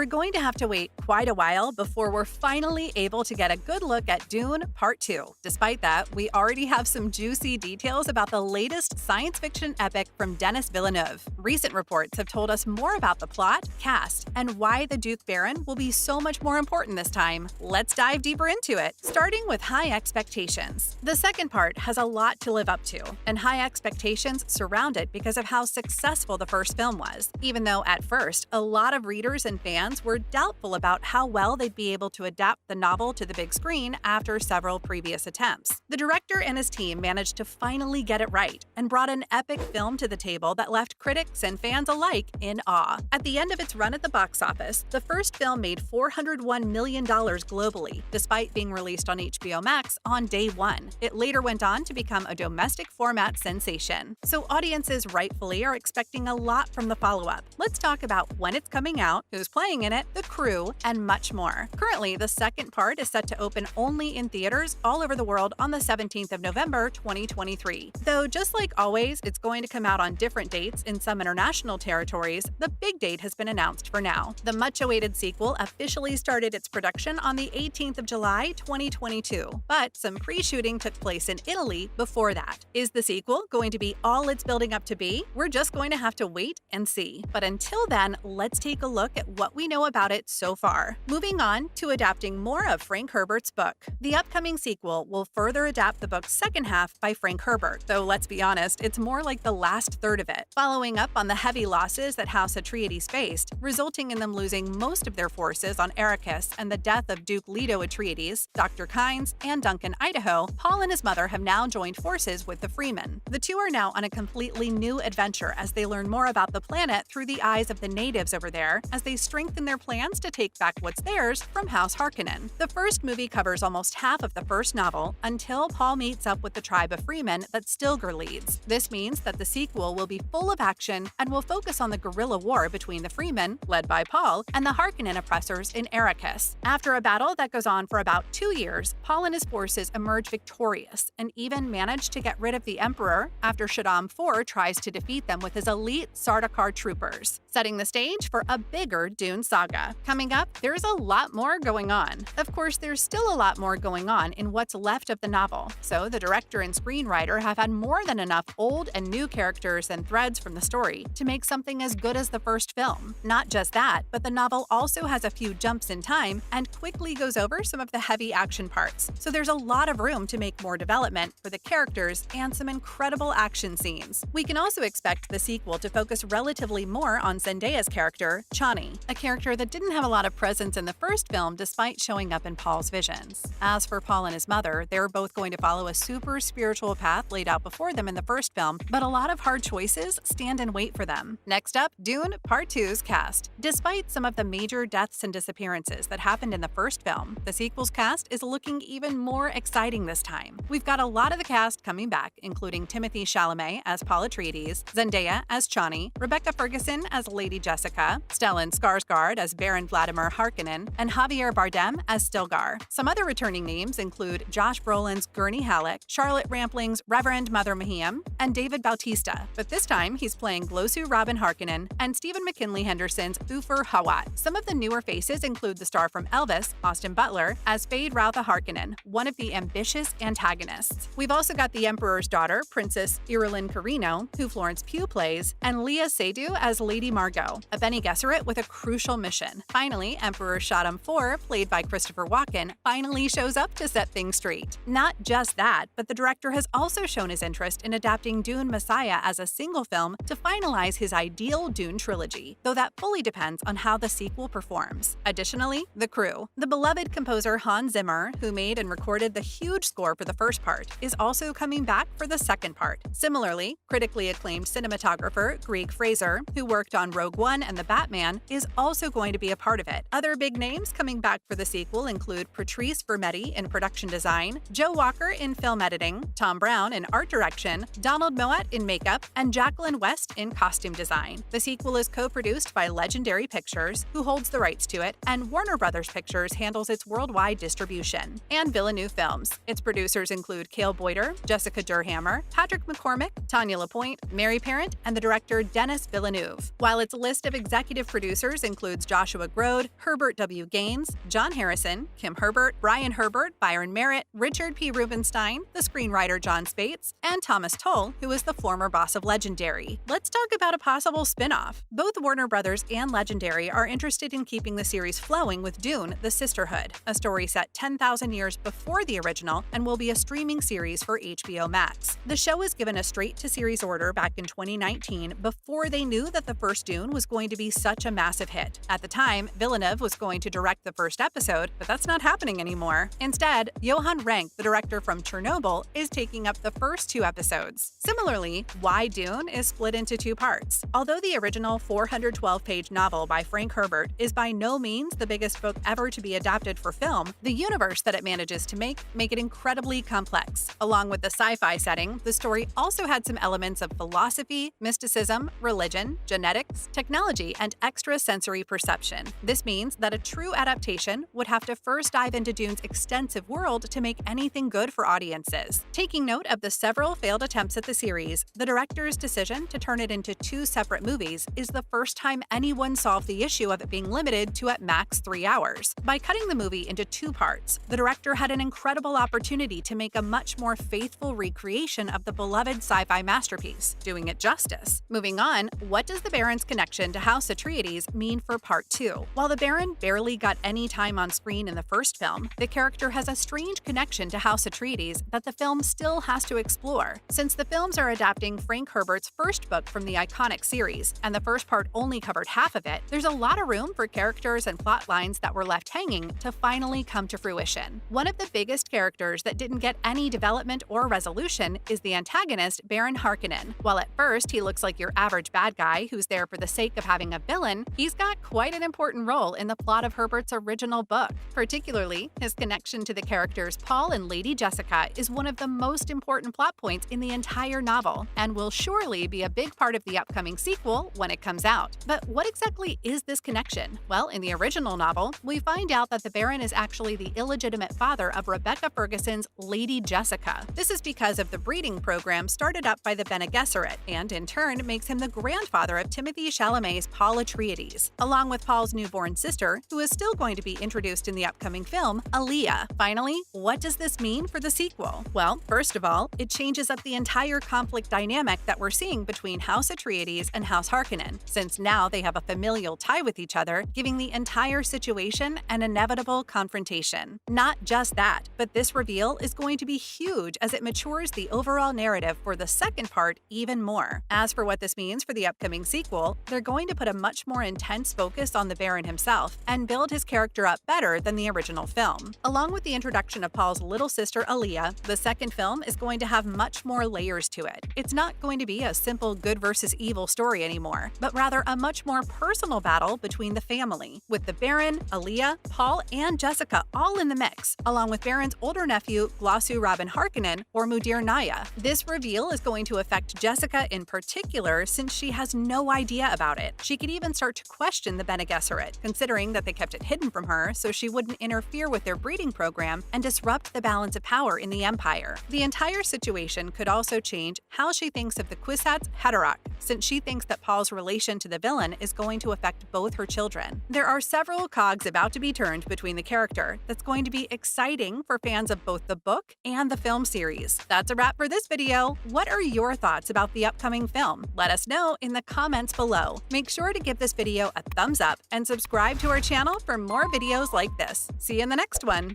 we're going to have to wait quite a while before we're finally able to get a good look at Dune Part 2. Despite that, we already have some juicy details about the latest science fiction epic from Denis Villeneuve. Recent reports have told us more about the plot, cast, and why the Duke Baron will be so much more important this time. Let's dive deeper into it, starting with high expectations. The second part has a lot to live up to, and high expectations surround it because of how successful the first film was, even though at first, a lot of readers and fans were doubtful about how well they'd be able to adapt the novel to the big screen after several previous attempts. The director and his team managed to finally get it right and brought an epic film to the table that left critics and fans alike in awe. At the end of its run at the box office, the first film made $401 million globally, despite being released on HBO Max on day one. It later went on to become a domestic format sensation, so audiences rightfully are expecting a lot from the follow-up. Let's talk about when it's coming out, who's playing in it, the crew, and much more. Currently, the second part is set to open only in theaters all over the world on the 17th of November, 2023. Though just like always, it's going to come out on different dates in some international territories, the big date has been announced for now. The much-awaited sequel officially started its production on the 18th of July, 2022, but some pre-shooting took place in Italy before that. Is the sequel going to be all it's building up to be? We're just going to have to wait and see. But until then, let's take a look at what we know about it so far. Moving on to adapting more of Frank Herbert's book. The upcoming sequel will further adapt the book's second half by Frank Herbert, though let's be honest, it's more like the last third of it, following up on the heavy losses that House Atreides faced, resulting in them losing most of their forces on Arrakis and the death of Duke Leto Atreides, Dr. Kynes, and Duncan Idaho. Paul and his mother have now joined forces with the Freemen. The two are now on a completely new adventure as they learn more about the planet through the eyes of the natives over there, as they strengthen their plans to take back what's theirs from House Harkonnen. The first movie covers almost half of the first novel until Paul meets up with the tribe of Freemen that Stilgar leads. This means that the sequel will be full of action and will focus on the guerrilla war between the Freemen, led by Paul, and the Harkonnen oppressors in Arrakis. After a battle that goes on for about 2 years, Paul and his forces emerge victorious and even manage to get rid of the Emperor after Shaddam IV tries to defeat them with his elite Sardaukar troopers, setting the stage for a bigger Dune saga. Coming up, there's a lot more going on. Of course, there's still a lot more going on in what's left of the novel, so the director and screenwriter have had more than enough old and new characters and threads from the story to make something as good as the first film. Not just that, but the novel also has a few jumps in time and quickly goes over some of the heavy action parts, so there's a lot of room to make more development for the characters and some incredible action scenes. We can also expect the sequel to focus relatively more on Zendaya's character, Chani, a character that didn't have a lot of presence in the first film despite showing up in Paul's visions. As for Paul and his mother, they're both going to follow a super spiritual path laid out before them in the first film, but a lot of hard choices stand and wait for them. Next up, Dune Part 2's cast. Despite some of the major deaths and disappearances that happened in the first film, the sequel's cast is looking even more exciting this time. We've got a lot of the cast coming back, including Timothee Chalamet as Paul Atreides, Zendaya as Chani, Rebecca Ferguson as Lady Jessica, Stellan Skarsgård as Baron Vladimir Harkonnen, and Javier Bardem as Stilgar. Some other returning names include Josh Brolin's Gurney Halleck, Charlotte Rampling's Reverend Mother Mahim, and David Bautista, but this time he's playing Glossu Robin Harkonnen and Stephen McKinley Henderson's Ufer Hawat. Some of the newer faces include the star from Elvis, Austin Butler, as Fade Rautha Harkonnen, one of the ambitious antagonists. We've also got the Emperor's daughter, Princess Irulan Carino, who Florence Pugh plays, and Leah Seydoux as Lady Margot, a Bene Gesserit with a crucial mission. Finally, Emperor Shaddam IV, played by Christopher Walken, finally shows up to set things straight. Not just that, but the director has also shown his interest in adapting Dune Messiah as a single film to finalize his ideal Dune trilogy, though that fully depends on how the sequel performs. Additionally, the crew. The beloved composer Hans Zimmer, who made and recorded the huge score for the first part, is also coming back for the second part. Similarly, critically acclaimed cinematographer Greg Fraser, who worked on Rogue One and The Batman, is also going to be a part of it. Other big names coming back for the sequel include Patrice Vermetti in production design, Joe Walker in film editing, Tom Brown in art direction, Donald Moat in makeup, and Jacqueline West in costume design. The sequel is co-produced by Legendary Pictures, who holds the rights to it, and Warner Brothers Pictures handles its worldwide distribution. And Villeneuve Films. Its producers include Cale Boyder, Jessica Durhammer, Patrick McCormick, Tanya LaPointe, Mary Parent, and the director Denis Villeneuve, while its list of executive producers includes includes Joshua Grode, Herbert W. Gaines, John Harrison, Kim Herbert, Brian Herbert, Byron Merritt, Richard P. Rubenstein, the screenwriter John Spates, and Thomas Tull, who is the former boss of Legendary. Let's talk about a possible spin-off. Both Warner Brothers and Legendary are interested in keeping the series flowing with Dune: The Sisterhood, a story set 10,000 years before the original and will be a streaming series for HBO Max. The show was given a straight-to-series order back in 2019 before they knew that the first Dune was going to be such a massive hit. At the time, Villeneuve was going to direct the first episode, but that's not happening anymore. Instead, Johan Renck, the director from Chernobyl, is taking up the first 2 episodes. Similarly, Why Dune is split into 2 parts. Although the original 412-page novel by Frank Herbert is by no means the biggest book ever to be adapted for film, the universe that it manages to make it incredibly complex. Along with the sci-fi setting, the story also had some elements of philosophy, mysticism, religion, genetics, technology, and extrasensory perception. This means that a true adaptation would have to first dive into Dune's extensive world to make anything good for audiences. Taking note of the several failed attempts at the series, the director's decision to turn it into 2 separate movies is the first time anyone solved the issue of it being limited to at max 3 hours. By cutting the movie into 2 parts, the director had an incredible opportunity to make a much more faithful recreation of the beloved sci-fi masterpiece, doing it justice. Moving on, what does the Baron's connection to House Atreides mean for Part 2? While the Baron barely got any time on screen in the first film, the character has a strange connection to House Atreides that the film still has to explore. Since the films are adapting Frank Herbert's first book from the iconic series, and the first part only covered half of it, there's a lot of room for characters and plot lines that were left hanging to finally come to fruition. One of the biggest characters that didn't get any development or resolution is the antagonist, Baron Harkonnen. While at first he looks like your average bad guy who's there for the sake of having a villain, he's got quite an important role in the plot of Herbert's original book. Particularly, his connection to the characters Paul and Lady Jessica is one of the most important plot points in the entire novel, and will surely be a big part of the upcoming sequel when it comes out. But what exactly is this connection? Well, in the original novel, we find out that the Baron is actually the illegitimate father of Rebecca Ferguson's Lady Jessica. This is because of the breeding program started up by the Bene Gesserit, and in turn makes him the grandfather of Timothee Chalamet's Paul Atreides, along with Paul's newborn sister, who is still going to be introduced in the upcoming film, Aaliyah. Finally, what does this mean for the sequel? Well, first of all, it changes up the entire conflict dynamic that we're seeing between House Atreides and House Harkonnen, since now they have a familial tie with each other, giving the entire situation an inevitable confrontation. Not just that, but this reveal is going to be huge as it matures the overall narrative for the second part even more. As for what this means for the upcoming sequel, they're going to put a much more intense focus on the Baron himself and build his character up better than the original film. Along with the introduction of Paul's little sister Aaliyah, the second film is going to have much more layers to it. It's not going to be a simple good versus evil story anymore, but rather a much more personal battle between the family, with the Baron, Aaliyah, Paul, and Jessica all in the mix, along with Baron's older nephew, Glossu Rabban Harkonnen, or Mudir Naya. This reveal is going to affect Jessica in particular since she has no idea about it. She could even start to question the Bene Gesserit, considering that they kept it hidden from her so she wouldn't interfere with their breeding program and disrupt the balance of power in the Empire. The entire situation could also change how she thinks of the Kwisatz Haderach, since she thinks that Paul's relation to the villain is going to affect both her children. There are several cogs about to be turned between the character that's going to be exciting for fans of both the book and the film series. That's a wrap for this video. What are your thoughts about the upcoming film? Let us know in the comments below. Make sure to give this video a thumbs up and subscribe to our channel for more videos like this. See you in the next one!